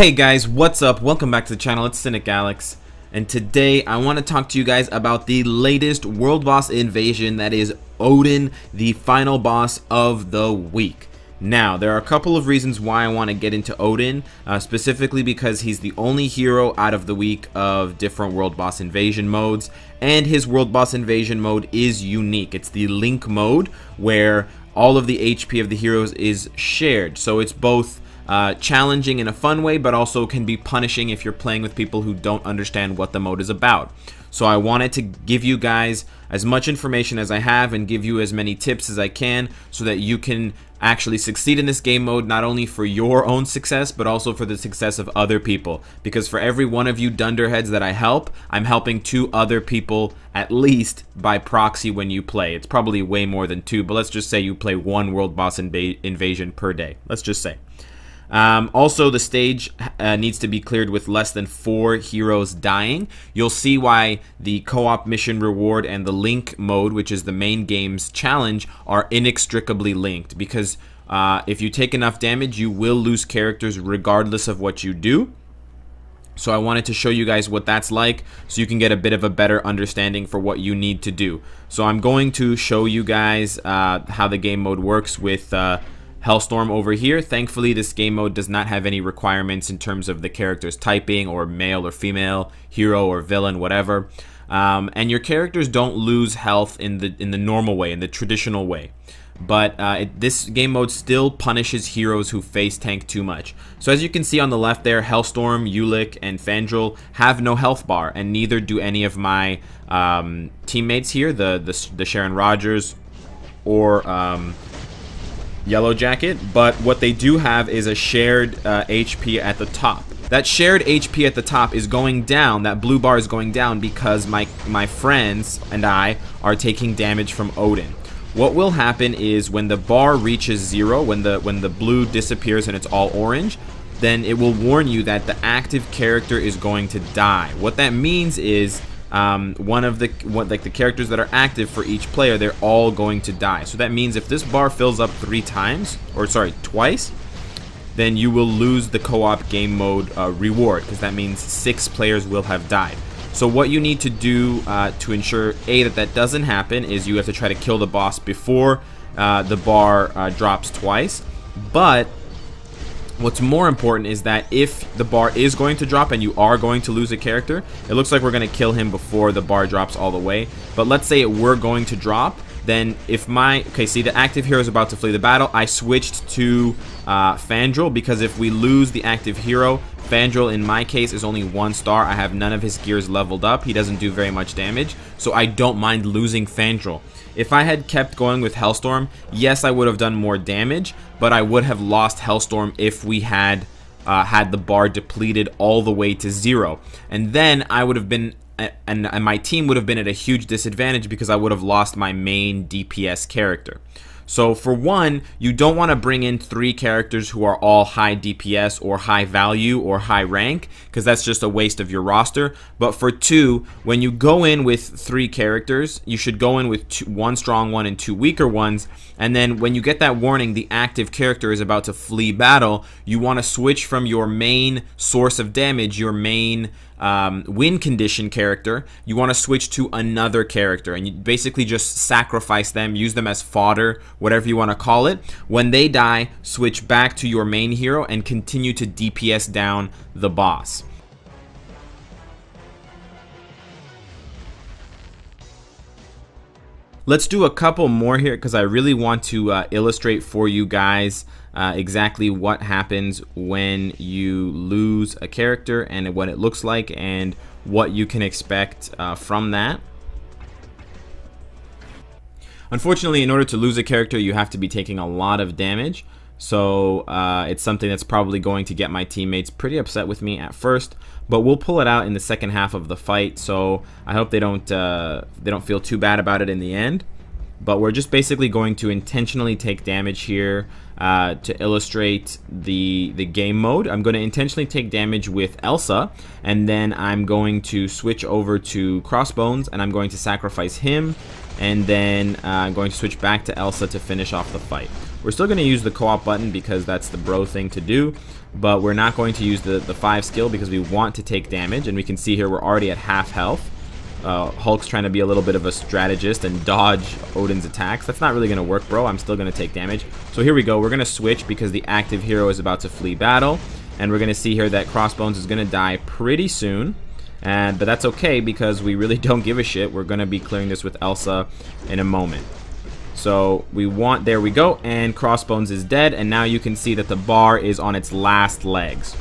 Hey guys, what's up? Welcome back to the channel. It's Cynic Alex, and today I want to talk to you guys about the latest world boss invasion, that is Odin, the final boss of the week. Now, there are a couple of reasons why I want to get into Odin, specifically because he's the only hero out of the week of different world boss invasion modes, and his world boss invasion mode is unique. It's the Link mode, where all of the HP of the heroes is shared, so it's both challenging in a fun way, but also can be punishing if you're playing with people who don't understand what the mode is about. So I wanted to give you guys as much information as I have and give you as many tips as I can so that you can actually succeed in this game mode, not only for your own success but also for the success of other people, because for every one of you dunderheads that I help, I'm helping 2 other people at least by proxy when you play. It's probably way more than 2, but let's just say you play 1 world boss invasion per day, let's just say. Also, the stage needs to be cleared with less than 4 heroes dying. You'll see why the co-op mission reward and the Link mode, which is the main game's challenge, are inextricably linked, because if you take enough damage, you will lose characters regardless of what you do. So I wanted to show you guys what that's like so you can get a bit of a better understanding for what you need to do. So I'm going to show you guys how the game mode works with Hellstorm over here. Thankfully, this game mode does not have any requirements in terms of the character's typing, or male or female, hero or villain, whatever. And your characters don't lose health in the normal way, in the traditional way. But this game mode still punishes heroes who face tank too much. So as you can see on the left there, Hellstorm, Ulick, and Fandral have no health bar, and neither do any of my teammates here, the Sharon Rogers or Yellow Jacket, but what they do have is a shared HP at the top. That shared HP at the top is going down, that blue bar is going down because my friends and I are taking damage from Odin. What will happen is when the bar reaches 0, when the blue disappears and it's all orange, then it will warn you that the active character is going to die. What that means is the characters that are active for each player, they're all going to die. So that means if this bar fills up 3 times, or sorry, twice, then you will lose the co-op game mode reward, because that means 6 players will have died. So what you need to do to ensure that doesn't happen is you have to try to kill the boss before the bar drops twice. But what's more important is that if the bar is going to drop and you are going to lose a character, it looks like we're going to kill him before the bar drops all the way. But let's say it were going to drop, then if see, the active hero is about to flee the battle, I switched to Fandral, because if we lose the active hero, Fandral in my case is only 1 star. I have none of his gears leveled up. He doesn't do very much damage, so I don't mind losing Fandral. If I had kept going with Hellstorm, yes, I would have done more damage, but I would have lost Hellstorm if we had had the bar depleted all the way to 0. And then I would have been, and my team would have been at a huge disadvantage, because I would have lost my main DPS character. So for one, you don't want to bring in 3 characters who are all high DPS or high value or high rank, because that's just a waste of your roster. But for 2, when you go in with 3 characters, you should go in with 1 strong one and 2 weaker ones. And then when you get that warning, the active character is about to flee battle, you want to switch from your main source of damage, your main win condition character. You want to switch to another character, and you basically just sacrifice them, use them as fodder, whatever you want to call it. When they die, switch back to your main hero and continue to DPS down the boss. Let's do a couple more here, because I really want to illustrate for you guys exactly what happens when you lose a character and what it looks like and what you can expect from that. Unfortunately, in order to lose a character, you have to be taking a lot of damage. So it's something that's probably going to get my teammates pretty upset with me at first, but we'll pull it out in the second half of the fight. So I hope they don't feel too bad about it in the end. But we're just basically going to intentionally take damage here to illustrate the game mode. I'm going to intentionally take damage with Elsa, and then I'm going to switch over to Crossbones, and I'm going to sacrifice him, and then I'm going to switch back to Elsa to finish off the fight. We're still going to use the co-op button because that's the bro thing to do, but we're not going to use the 5 skill because we want to take damage. And we can see here we're already at half health. Hulk's trying to be a little bit of a strategist and dodge Odin's attacks. That's not really going to work, bro. I'm still going to take damage. So here we go. We're going to switch because the active hero is about to flee battle. And we're going to see here that Crossbones is going to die pretty soon. But that's okay because we really don't give a shit. We're going to be clearing this with Elsa in a moment. So we want, there we go, and Crossbones is dead. And now you can see that the bar is on its last legs.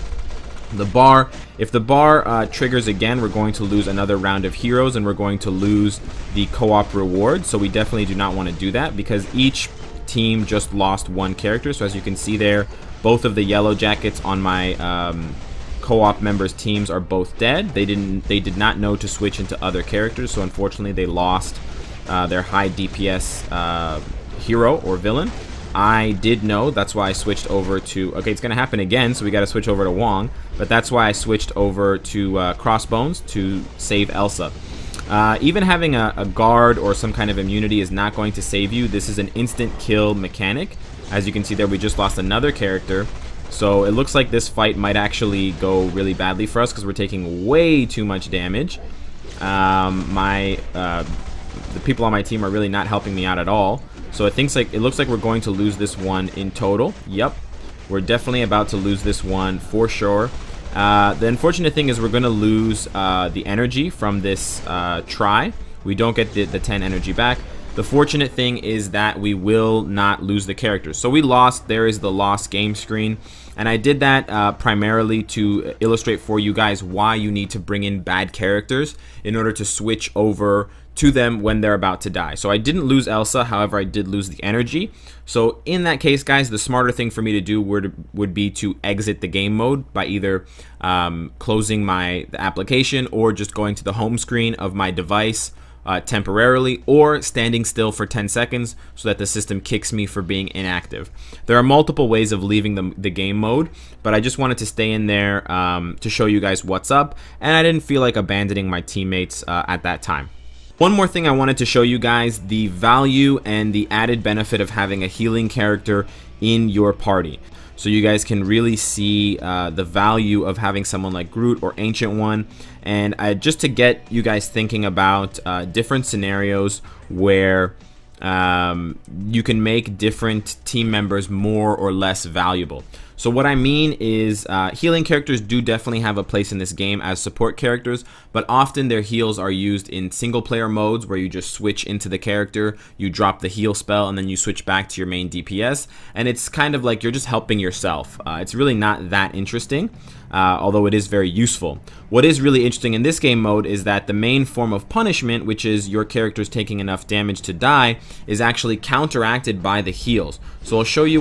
The bar, if the bar triggers again, we're going to lose another round of heroes and we're going to lose the co-op reward. So we definitely do not want to do that because each team just lost one character. So as you can see there, both of the yellow jackets on my co-op members' teams are both dead. They did not know to switch into other characters, so unfortunately they lost their high DPS hero or villain. I did know, that's why I switched over to, okay, it's gonna happen again, so we gotta switch over to Wong, but that's why I switched over to Crossbones to save Elsa. Even having a guard or some kind of immunity is not going to save you. This is an instant kill mechanic. As you can see there, we just lost another character. So it looks like this fight might actually go really badly for us because we're taking way too much damage. The people on my team are really not helping me out at all. So it looks like we're going to lose this one in total. Yep, we're definitely about to lose this one for sure. The unfortunate thing is we're going to lose the energy from this try. We don't get the 10 energy back. The fortunate thing is that we will not lose the characters. So we lost. There is the lost game screen. And I did that primarily to illustrate for you guys why you need to bring in bad characters in order to switch over to them when they're about to die. So I didn't lose Elsa, however I did lose the energy. So in that case, guys, the smarter thing for me to do would be to exit the game mode by either closing the application or just going to the home screen of my device temporarily, or standing still for 10 seconds so that the system kicks me for being inactive. There are multiple ways of leaving the game mode, but I just wanted to stay in there to show you guys what's up, and I didn't feel like abandoning my teammates at that time. One more thing I wanted to show you guys, the value and the added benefit of having a healing character in your party. So you guys can really see the value of having someone like Groot or Ancient One. And just to get you guys thinking about different scenarios where you can make different team members more or less valuable. So what I mean is healing characters do definitely have a place in this game as support characters, but often their heals are used in single player modes where you just switch into the character, you drop the heal spell, and then you switch back to your main DPS, and it's kind of like you're just helping yourself. It's really not that interesting, although it is very useful. What is really interesting in this game mode is that the main form of punishment, which is your characters taking enough damage to die, is actually counteracted by the heals. So I'll show you